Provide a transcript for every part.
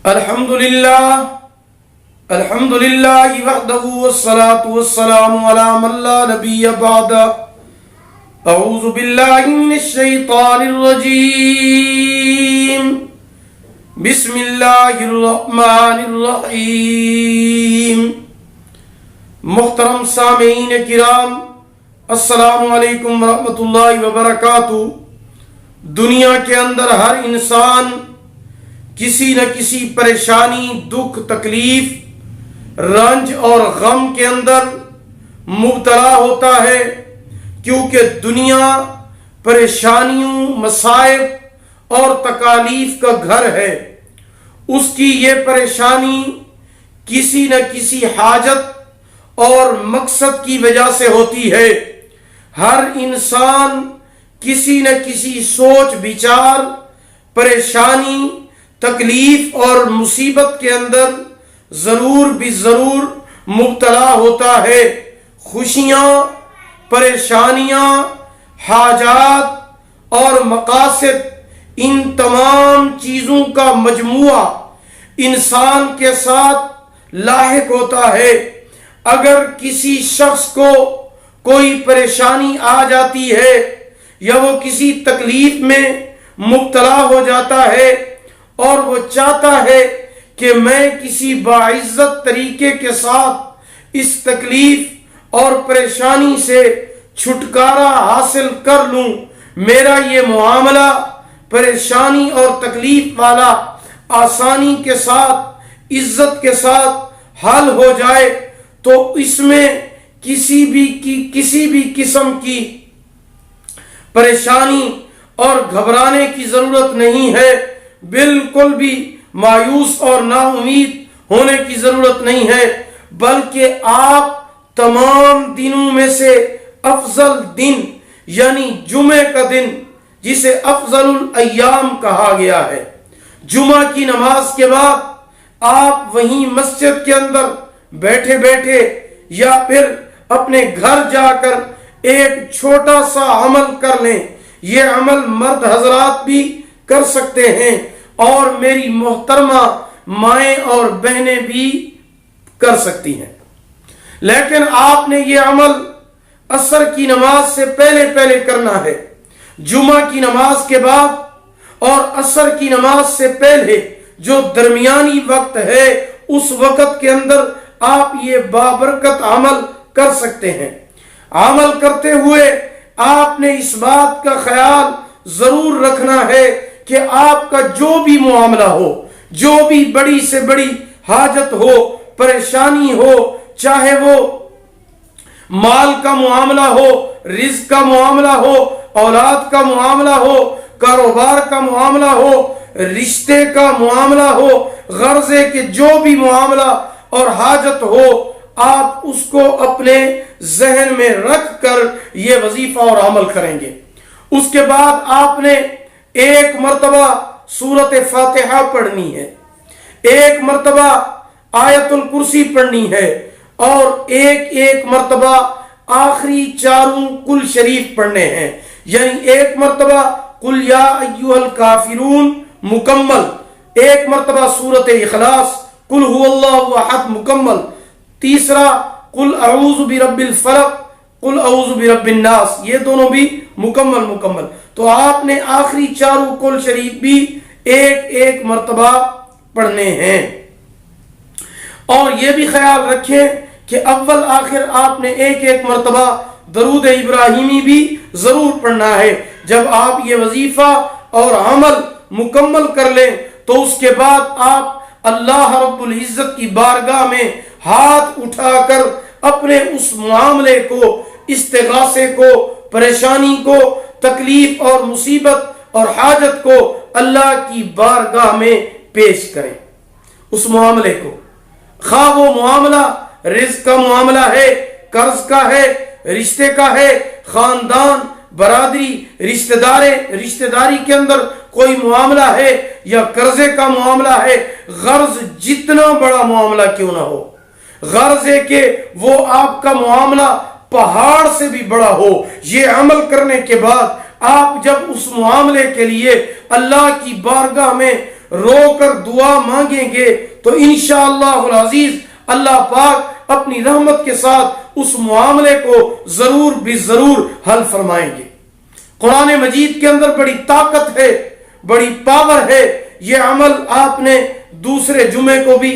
الحمدللہ وحدہ والصلاة والسلام علی من لا نبی بعد. اعوذ باللہ من الشیطان الرجیم. بسم اللہ الرحمن الرحیم. محترم سامعین کرام، السلام علیکم ورحمۃ اللہ وبرکاتہ. دنیا کے اندر ہر انسان کسی نہ کسی پریشانی، دکھ، تکلیف، رنج اور غم کے اندر مبتلا ہوتا ہے، کیونکہ دنیا پریشانیوں، مصائب اور تکالیف کا گھر ہے. اس کی یہ پریشانی کسی نہ کسی حاجت اور مقصد کی وجہ سے ہوتی ہے. ہر انسان کسی نہ کسی سوچ بچار، پریشانی، تکلیف اور مصیبت کے اندر ضرور بھی ضرور مبتلا ہوتا ہے. خوشیاں، پریشانیاں، حاجات اور مقاصد، ان تمام چیزوں کا مجموعہ انسان کے ساتھ لاحق ہوتا ہے. اگر کسی شخص کو کوئی پریشانی آ جاتی ہے یا وہ کسی تکلیف میں مبتلا ہو جاتا ہے اور وہ چاہتا ہے کہ میں کسی باعزت طریقے کے ساتھ اس تکلیف اور پریشانی سے چھٹکارا حاصل کر لوں، میرا یہ معاملہ پریشانی اور تکلیف والا آسانی کے ساتھ، عزت کے ساتھ حل ہو جائے، تو اس میں کسی بھی قسم کی پریشانی اور گھبرانے کی ضرورت نہیں ہے. بالکل بھی مایوس اور نا امید ہونے کی ضرورت نہیں ہے، بلکہ آپ تمام دنوں میں سے افضل دن یعنی جمعے کا دن، جسے افضل الایام کہا گیا ہے، جمعہ کی نماز کے بعد آپ وہیں مسجد کے اندر بیٹھے بیٹھے یا پھر اپنے گھر جا کر ایک چھوٹا سا عمل کر لیں. یہ عمل مرد حضرات بھی کر سکتے ہیں اور میری محترمہ مائیں اور بہنیں بھی کر سکتی ہیں. لیکن آپ نے یہ عمل عصر کی نماز سے پہلے کرنا ہے. جمعہ کی نماز کے بعد اور عصر کی نماز سے پہلے جو درمیانی وقت ہے، اس وقت کے اندر آپ یہ بابرکت عمل کر سکتے ہیں. عمل کرتے ہوئے آپ نے اس بات کا خیال ضرور رکھنا ہے کہ آپ کا جو بھی معاملہ ہو، جو بھی بڑی سے بڑی حاجت ہو، پریشانی ہو، چاہے وہ مال کا معاملہ ہو، رزق کا معاملہ ہو، اولاد کا معاملہ ہو، کاروبار کا معاملہ ہو، رشتے کا معاملہ ہو، غرضے کے جو بھی معاملہ اور حاجت ہو، آپ اس کو اپنے ذہن میں رکھ کر یہ وظیفہ اور عمل کریں گے. اس کے بعد آپ نے ایک مرتبہ سورۃ فاتحہ پڑھنی ہے، ایک مرتبہ آیت الکرسی پڑھنی ہے، اور ایک مرتبہ آخری چاروں کل شریف پڑھنے ہیں. یعنی ایک مرتبہ قل یا ایھا الکافرون مکمل، ایک مرتبہ سورۃ اخلاص قل ھو اللہ احد مکمل، تیسرا قل اعوذ برب الفلق قل اعوذ برب الناس، یہ دونوں بھی مکمل. تو آپ نے آخری چاروں کل شریف بھی ایک مرتبہ پڑھنے ہیں. اور یہ بھی خیال رکھیں کہ اول آخر آپ نے ایک مرتبہ درود ابراہیمی بھی ضرور پڑھنا ہے. جب آپ یہ وظیفہ اور عمل مکمل کر لیں تو اس کے بعد آپ اللہ رب العزت کی بارگاہ میں ہاتھ اٹھا کر اپنے اس معاملے کو، استغاثے کو، پریشانی کو، تکلیف اور مصیبت اور حاجت کو اللہ کی بارگاہ میں پیش کریں. اس معاملے کو، خواہ وہ معاملہ رزق کا معاملہ ہے، قرض کا ہے، رشتے کا ہے، خاندان، برادری، رشتہ داری کے اندر کوئی معاملہ ہے یا قرضے کا معاملہ ہے، غرض جتنا بڑا معاملہ کیوں نہ ہو، غرض ہے کہ وہ آپ کا معاملہ پہاڑ سے بھی بڑا ہو. یہ عمل کرنے کے بعد آپ جب اس معاملے کے لیے اللہ کی بارگاہ میں رو کر دعا مانگیں گے تو انشاءاللہ العزیز اللہ پاک اپنی رحمت کے ساتھ اس معاملے کو ضرور بھی ضرور حل فرمائیں گے۔ قرآن مجید کے اندر بڑی طاقت ہے، بڑی پاور ہے۔ یہ عمل آپ نے دوسرے جمعے کو بھی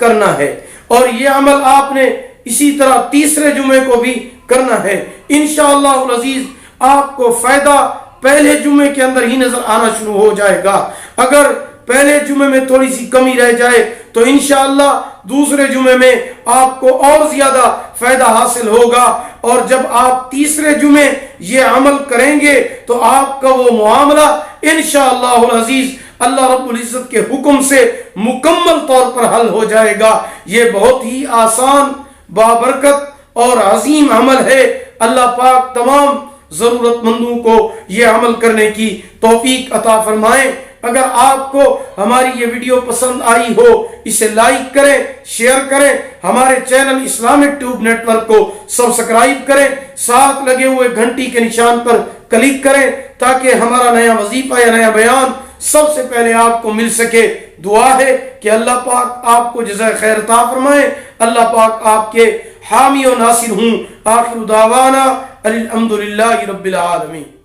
کرنا ہے اور یہ عمل آپ نے اسی طرح تیسرے جمعے کو بھی کرنا ہے۔ انشاءاللہ العزیز آپ کو فائدہ پہلے جمعے کے اندر ہی نظر آنا شروع ہو جائے گا۔ اگر پہلے جمعے میں تھوڑی سی کمی رہ جائے تو انشاءاللہ دوسرے جمعے میں آپ کو اور زیادہ فائدہ حاصل ہوگا، اور جب آپ تیسرے جمعے یہ عمل کریں گے تو آپ کا وہ معاملہ انشاءاللہ العزیز اللہ رب العزت کے حکم سے مکمل طور پر حل ہو جائے گا۔ یہ بہت ہی آسان، بابرکت اور عظیم عمل ہے۔ اللہ پاک تمام ضرورت مندوں کو یہ عمل کرنے کی توفیق عطا فرمائے۔ اگر آپ کو ہماری یہ ویڈیو پسند آئی ہو اسے لائک کریں، شیئر کریں، ہمارے channel Islamic Tube Network کو سبسکرائب کریں، ساتھ لگے ہوئے گھنٹی کے نشان پر کلک کریں تاکہ ہمارا نیا وظیفہ یا نیا بیان سب سے پہلے آپ کو مل سکے۔ دعا ہے کہ اللہ پاک آپ کو جزائے خیر عطا فرمائے، اللہ پاک آپ کے حامی و ناصر ہوں۔ آخر دعوانا الحمدللہ رب العالمین۔